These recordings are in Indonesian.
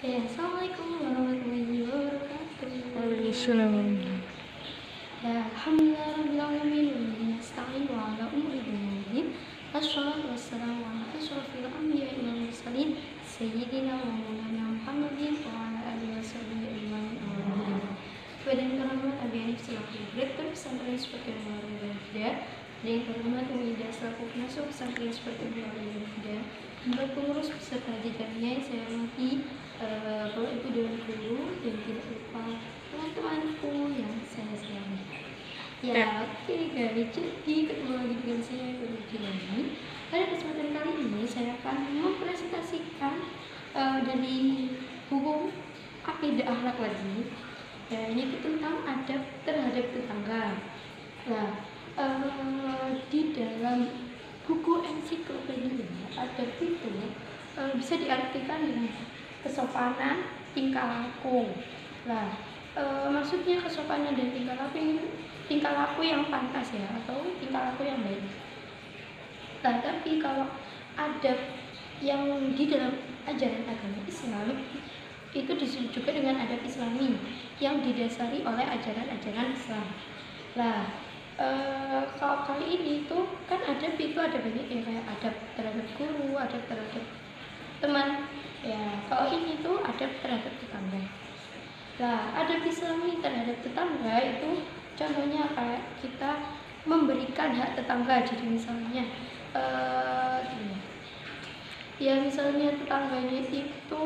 Assalamualaikum warahmatullahi wabarakatuh. Waalaikumsalam. Alhamdulillah rabbil alamin nasta'inu ala umuri dunya wassalatu wassalamu ala asyrofil anbiya'i wal mursalin sayyidina wa maulana Muhammadin wa ala alihi washabihi ajmain. Badan Kehormatan Abiani selaku Direktur Pesantren Seperti Nurul Huda dan yang terhormat Umida selaku pengasuh pesantren Seperti Nurul Huda, untuk pengurus peserta jadinya saya hormati Bapak Ibu Dewan Guru dan tidak lupa teman-temanku yang saya sayangi. Ya, oke guys, jadi ketemu lagi dengan saya Guru. Pada kesempatan kali ini saya akan mempresentasikan dari buku Aqidah Akhlak lagi. Ya, ini tentang adab terhadap tetangga. Nah, di dalam buku ensiklopedia adab itu bisa diartikan dengan kesopanan tingkah laku. Nah, maksudnya kesopanan dan tingkah laku yang pantas ya, atau tingkah laku yang baik. Nah, tapi kalau adab yang di dalam ajaran agama Islam itu disebut juga dengan adab Islami yang didasari oleh ajaran-ajaran Islam. Nah, kalau kali ini tuh kan adab itu ada banyak ya, kayak adab terhadap guru, adab terhadap teman. Ya, kalau ini tuh adab terhadap tetangga. Nah, adab Islami terhadap tetangga itu contohnya kayak kita memberikan hak tetangga. Jadi misalnya ya misalnya tetangganya itu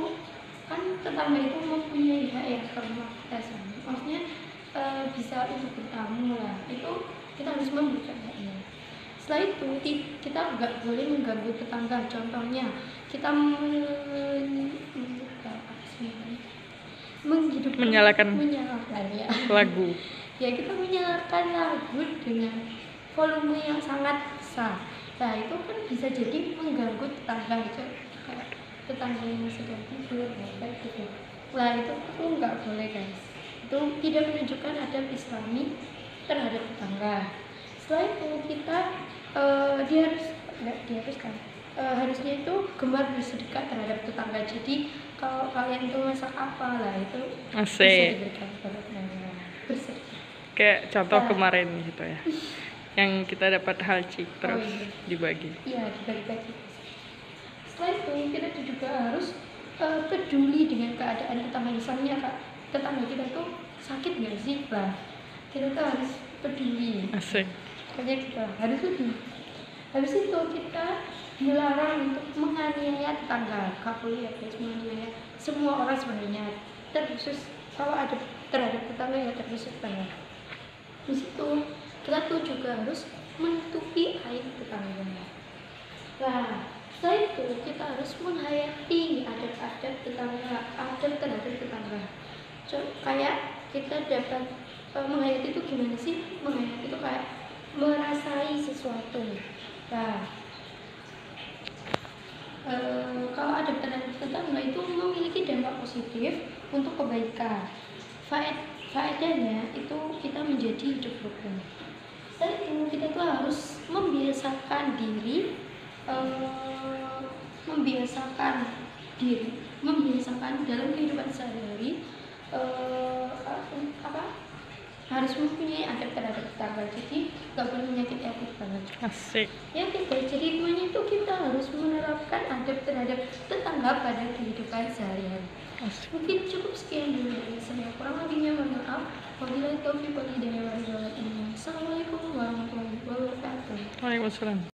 kan tetangga itu mempunyai hak ya ke rumah kita sama. Maksudnya bisa untuk bertamu lah, itu kita harus memberikan haknya. Setelah itu kita nggak boleh mengganggu tetangga. Contohnya kita menyalakan ya lagu. Ya, kita menyalakan lagu dengan volume yang sangat besar. Nah, itu kan bisa jadi mengganggu tetangga itu, kayak tetangga yang sedang tidur kayak gitu. Nah, itu nggak boleh guys. Itu tidak menunjukkan adab Islami terhadap tetangga. Setelah itu kita harusnya itu gemar bersedekah terhadap tetangga. Jadi kalau kalian itu masak apa lah itu bisa diberikan kepada tetangga, bersedekah. Kayak contoh kemarin gitu ya, yang kita dapat halcik terus dibagi. Iya, dibagi-bagi. Setelah itu kita juga harus peduli dengan keadaan tetangga. Misalnya kak, tetangga kita tuh sakit nggak sih, lah kita tuh harus peduli. Asik. Pokoknya kita harus peduli. Habis itu kita dilarang untuk menganiaya tetangga. Gak boleh ya guys, menganiaya semua orang sebenarnya, terkhusus kalau ada terhadap tetangga ya, terkhusus tetangga. Di situ kita tuh juga harus menutupi aib tetangga. Nah, setelah itu kita harus menghayati adab-adab tetangga, adab terhadap tetangga. Kayak kita dapat menghayati itu gimana sih? Menghayati itu kayak merasai sesuatu. Nah, kalau adab terhadap tetangga itu memiliki dampak positif untuk kebaikan. Faedahnya itu kita menjadi hidup rukun. Setelah itu kita tuh harus membiasakan diri dalam kehidupan sehari-hari, harus mempunyai adab terhadap tetangga. Jadi nggak boleh menyakiti hati tetangga. Asik. Ya kita jadi semuanya itu kita harus menerapkan adab terhadap tetangga pada kehidupan sehari-hari. Mungkin cukup sekian dulu dari saya, kurang lebihnya mohon maaf. Wabillahi taufiq wal hidayah. Assalamualaikum warahmatullahi wabarakatuh. Waalaikumsalam.